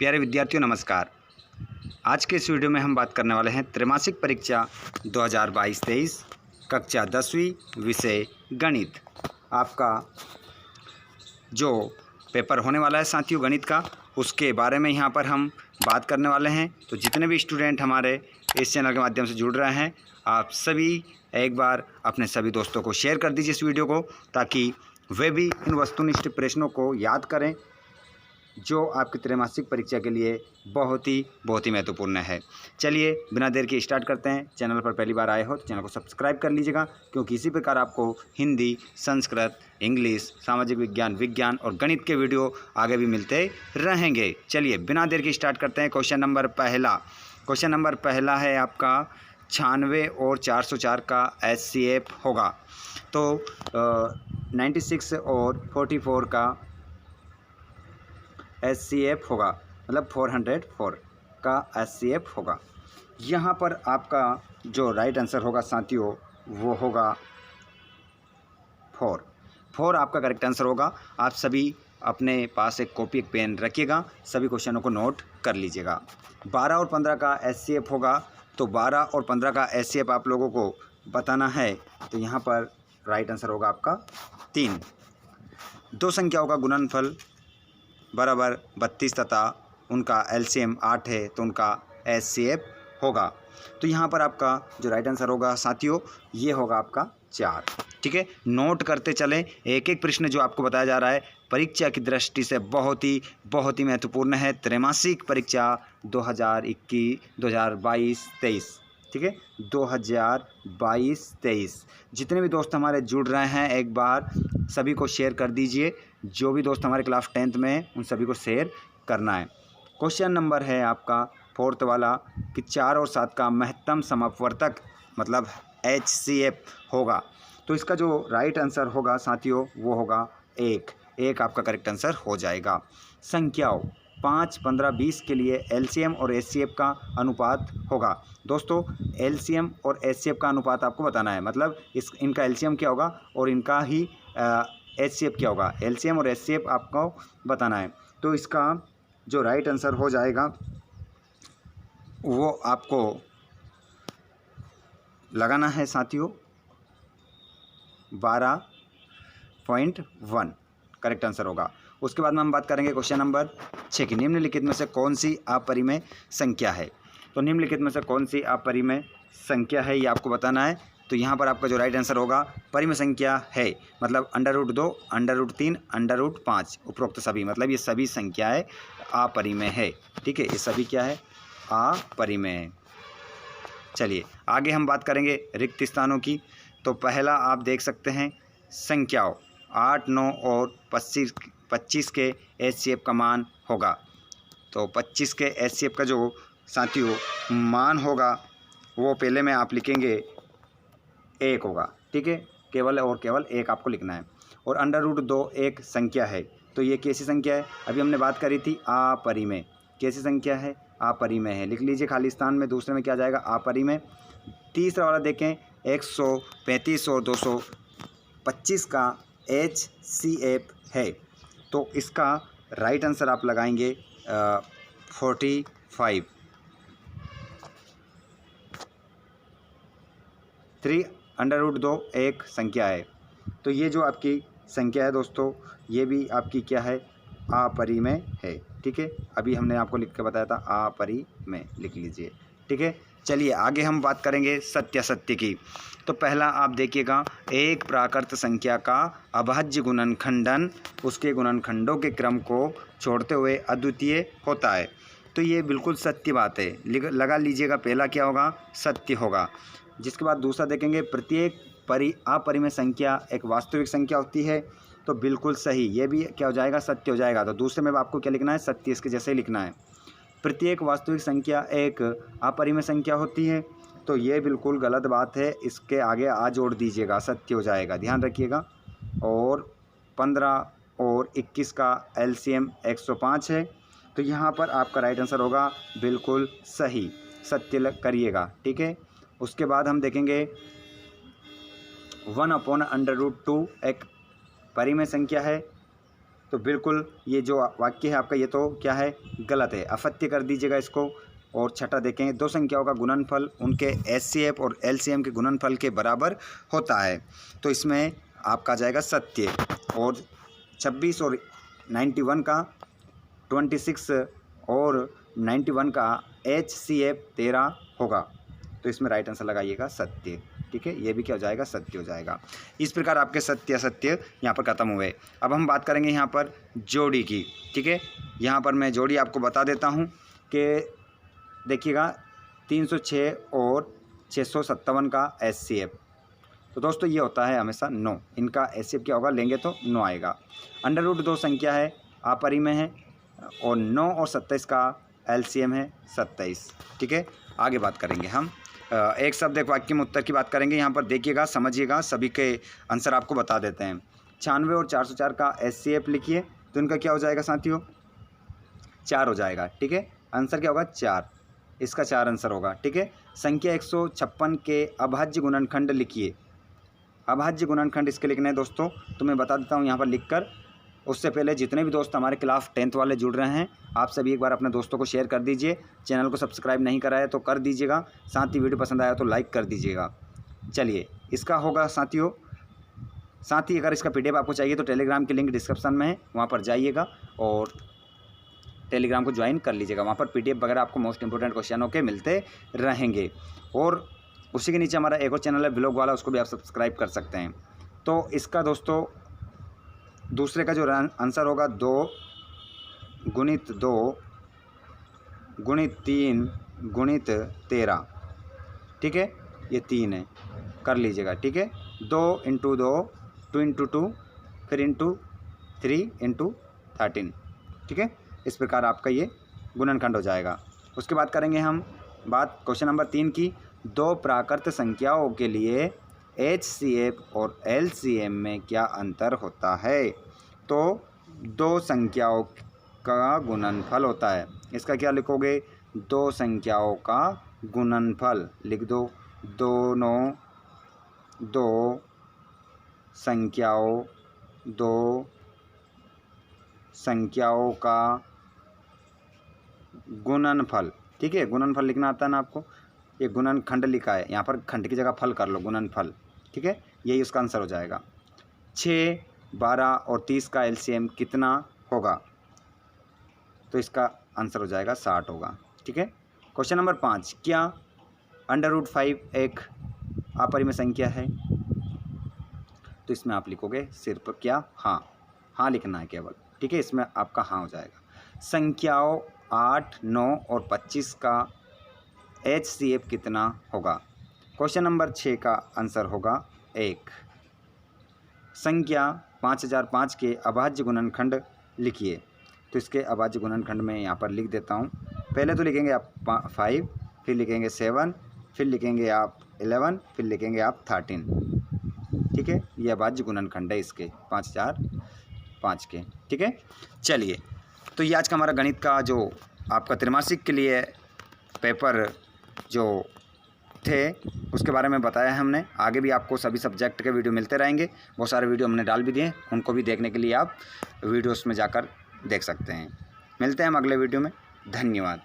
प्यारे विद्यार्थियों नमस्कार। आज के इस वीडियो में हम बात करने वाले हैं त्रैमासिक परीक्षा 2022-23 कक्षा 10वीं विषय गणित। आपका जो पेपर होने वाला है साथियों गणित का, उसके बारे में यहाँ पर हम बात करने वाले हैं। तो जितने भी स्टूडेंट हमारे इस चैनल के माध्यम से जुड़ रहे हैं, आप सभी एक बार अपने सभी दोस्तों को शेयर कर दीजिए इस वीडियो को, ताकि वे भी इन वस्तुनिष्ठ प्रश्नों को याद करें जो आपकी त्रैमासिक परीक्षा के लिए बहुत ही महत्वपूर्ण है। चलिए बिना देर के स्टार्ट करते हैं। चैनल पर पहली बार आए हो तो चैनल को सब्सक्राइब कर लीजिएगा, क्योंकि इसी प्रकार आपको हिंदी, संस्कृत, इंग्लिश, सामाजिक विज्ञान और गणित के वीडियो आगे भी मिलते रहेंगे। चलिए बिना देर के स्टार्ट करते हैं। क्वेश्चन नंबर पहला है आपका 96 और 404 का HCF होगा। तो 96 और 44 का HCF होगा, मतलब 404 का HCF होगा। यहाँ पर आपका जो राइट आंसर होगा साथियों वो होगा 4 आपका करेक्ट आंसर होगा। आप सभी अपने पास एक कॉपी एक पेन रखिएगा, सभी क्वेश्चनों को नोट कर लीजिएगा। 12 और 15 का HCF होगा। तो 12 और 15 का HCF आप लोगों को बताना है। तो यहाँ पर राइट आंसर होगा आपका 3। दो संख्याओं का गुणनफल बराबर 32 तथा उनका LCM 8 है, तो उनका HCF होगा। तो यहाँ पर आपका जो राइट आंसर होगा साथियों ये होगा आपका 4। ठीक है, नोट करते चलें। एक एक प्रश्न जो आपको बताया जा रहा है परीक्षा की दृष्टि से बहुत ही महत्वपूर्ण है। त्रैमासिक परीक्षा 2022-23। ठीक है, 2022-23। जितने भी दोस्त हमारे जुड़ रहे हैं एक बार सभी को शेयर कर दीजिए। जो भी दोस्त हमारे क्लास 10th में हैं उन सभी को शेयर करना है। क्वेश्चन नंबर है आपका 4th वाला कि 4 और 7 का महत्तम समवर्तक मतलब HCF होगा। तो इसका जो राइट आंसर होगा साथियों वो होगा 1 आपका करेक्ट आंसर हो जाएगा। संख्याओं 5, 15, 20 के लिए LCM और HCF का अनुपात होगा। दोस्तों LCM और HCF का अनुपात आपको बताना है, मतलब इनका LCM क्या होगा और इनका ही HCF क्या होगा। LCM और HCF आपको बताना है। तो इसका जो राइट आंसर हो जाएगा वो आपको लगाना है साथियों 12.1 करेक्ट आंसर होगा। उसके बाद में हम बात करेंगे क्वेश्चन नंबर 6 की निम्नलिखित में से कौन सी अपरिमेय संख्या है। तो निम्नलिखित में से कौन सी अपरिमेय संख्या है ये आपको बताना है। तो यहाँ पर आपका जो राइट आंसर होगा परिमेय संख्या है, मतलब √2, √3, √5 उपरोक्त सभी, मतलब ये सभी संख्याएं अपरिमेय है। ठीक है, ये सभी क्या है अपरिमेय है। चलिए आगे हम बात करेंगे रिक्त स्थानों की। तो पहला आप देख सकते हैं संख्याओं 8, 9 और 25 के HCF का मान होगा। तो 25 के HCF का जो साथियों मान होगा वो पहले में आप लिखेंगे 1 होगा। ठीक है, केवल और केवल 1 आपको लिखना है। और √2 एक संख्या है। तो ये कैसी संख्या है, अभी हमने बात करी थी अपरिमेय। कैसी संख्या है, अपरिमेय है, लिख लीजिए खाली स्थान में। दूसरे में क्या जाएगा अपरिमेय। तीसरा वाला देखें 135 और 225 का HCF है। तो इसका राइट आंसर आप लगाएंगे 45। 3 √2 एक संख्या है। तो ये जो आपकी संख्या है दोस्तों ये भी आपकी क्या है अपरिमेय है। ठीक है, अभी हमने आपको लिख के बताया था अपरिमेय, लिख लीजिए। ठीक है, चलिए आगे हम बात करेंगे सत्यासत्य की। तो पहला आप देखिएगा एक प्राकृत संख्या का अभाज्य गुणनखंडन उसके गुणनखंडों के क्रम को छोड़ते हुए अद्वितीय होता है। तो ये बिल्कुल सत्य बात है, लगा लीजिएगा। पहला क्या होगा सत्य होगा। जिसके बाद दूसरा देखेंगे प्रत्येक अपरिमेय संख्या एक वास्तविक संख्या होती है। तो बिल्कुल सही, ये भी क्या हो जाएगा सत्य हो जाएगा। तो दूसरे में आपको क्या लिखना है सत्य, इसके जैसे ही लिखना है। प्रत्येक वास्तविक संख्या एक अपरिमेय संख्या होती है। तो ये बिल्कुल गलत बात है, इसके आगे आ जोड़ दीजिएगा सत्य हो जाएगा, ध्यान रखिएगा। और 15 और 21 का LCM 105 है। तो यहाँ पर आपका राइट आंसर होगा बिल्कुल सही, सत्य करिएगा। ठीक है, उसके बाद हम देखेंगे 1/√2 एक परिमेय संख्या है। तो बिल्कुल ये जो वाक्य है आपका ये तो क्या है, गलत है, असत्य कर दीजिएगा इसको। और छठा देखेंगे, दो संख्याओं का गुणनफल उनके एचसीएफ और एलसीएम के गुणनफल के बराबर होता है, तो इसमें आपका आ जाएगा सत्य। और 26 और 91 का 26 और 91 का एचसीएफ 13 होगा, तो इसमें राइट आंसर लगाइएगा सत्य। ठीक है, ये भी क्या हो जाएगा, सत्य हो जाएगा। इस प्रकार आपके सत्य असत्य यहाँ पर ख़त्म हुए। अब हम बात करेंगे यहाँ पर जोड़ी की। ठीक है, यहाँ पर मैं जोड़ी आपको बता देता हूँ कि देखिएगा 306 और 657 का एचसीएफ, तो दोस्तों ये होता है हमेशा 9, इनका एचसीएफ क्या होगा, लेंगे तो 9 आएगा। अंडर रूट 2 संख्या है, अपरिमेय है, और 9 और 27 का एलसीएम है 27। ठीक है, आगे बात करेंगे हम एक शब्द एक वाक्य में उत्तर की बात करेंगे। यहाँ पर देखिएगा, समझिएगा, सभी के आंसर आपको बता देते हैं। 96 और 404 का एचसीएफ लिखिए, तो इनका क्या हो जाएगा साथियों, 4 हो जाएगा। ठीक है, आंसर क्या होगा, 4, इसका 4 आंसर होगा। ठीक है, संख्या 156 के अभाज्य गुणनखंड लिखिए। अभाज्य गुणनखंड इसके लिखने हैं दोस्तों, तो मैं बता देता हूँ यहाँ पर लिखकर। उससे पहले जितने भी दोस्त हमारे क्लास 10th वाले जुड़ रहे हैं, आप सभी एक बार अपने दोस्तों को शेयर कर दीजिए। चैनल को सब्सक्राइब नहीं करा है तो कर दीजिएगा, साथ ही वीडियो पसंद आया तो लाइक कर दीजिएगा। चलिए, इसका होगा साथियों, साथ ही अगर इसका PDF आपको चाहिए तो टेलीग्राम की लिंक डिस्क्रिप्शन में है, वहाँ पर जाइएगा और टेलीग्राम को ज्वाइन कर लीजिएगा। वहाँ पर PDF वगैरह आपको मोस्ट इंपॉर्टेंट क्वेश्चनों के मिलते रहेंगे। और उसी के नीचे हमारा एक और चैनल है ब्लॉग वाला, उसको भी आप सब्सक्राइब कर सकते हैं। तो इसका दोस्तों दूसरे का जो आंसर होगा 2 गुणित 2 गुणित 3 गुणित 13। ठीक है, ये 3 है, कर लीजिएगा। ठीक है, 2 इंटू 2, 2 इंटू 2, फिर इंटू 3 इंटू 13। ठीक है, इस प्रकार आपका ये गुणनखंड हो जाएगा। उसके बाद करेंगे हम बात क्वेश्चन नंबर 3 की। 2 प्राकृत संख्याओं के लिए एचसीएफ और एलसीएम में क्या अंतर होता है? तो 2 संख्याओं का गुणनफल होता है, इसका क्या लिखोगे, 2 संख्याओं का गुणनफल लिख दो। दोनों 2 संख्याओं का गुणनफल। ठीक है, गुणनफल लिखना आता है ना आपको, ये गुणनखंड लिखा है, यहाँ पर खंड की जगह फल कर लो, गुणनफल। ठीक है, यही उसका आंसर हो जाएगा। 6, 12 और 30 का एलसीएम कितना होगा? तो इसका आंसर हो जाएगा 60 होगा। ठीक है, क्वेश्चन नंबर 5, क्या √5 एक अपरिमेय संख्या है? तो इसमें आप लिखोगे सिर्फ क्या, हाँ लिखना है केवल। ठीक है, इसमें आपका हाँ हो जाएगा। संख्याओं 8, 9 और 25 का एचसीएफ कितना होगा? क्वेश्चन नंबर 6 का आंसर होगा 1। संख्या 5005 के अभाज्य गुणनखंड लिखिए। तो इसके अभाज्य गुणनखंड में यहाँ पर लिख देता हूँ। पहले तो लिखेंगे आप 5, फिर लिखेंगे 7, फिर लिखेंगे आप 11, फिर लिखेंगे आप 13। ठीक है, ये अभाज्य गुणनखंड है इसके 5005 के। ठीक है, चलिए, तो ये आज का हमारा गणित का जो आपका त्रैमासिक के लिए पेपर जो थे उसके बारे में बताया हमने। आगे भी आपको सभी सब्जेक्ट के वीडियो मिलते रहेंगे, बहुत सारे वीडियो हमने डाल भी दिए, उनको भी देखने के लिए आप वीडियोस में जाकर देख सकते हैं। मिलते हैं हम अगले वीडियो में, धन्यवाद।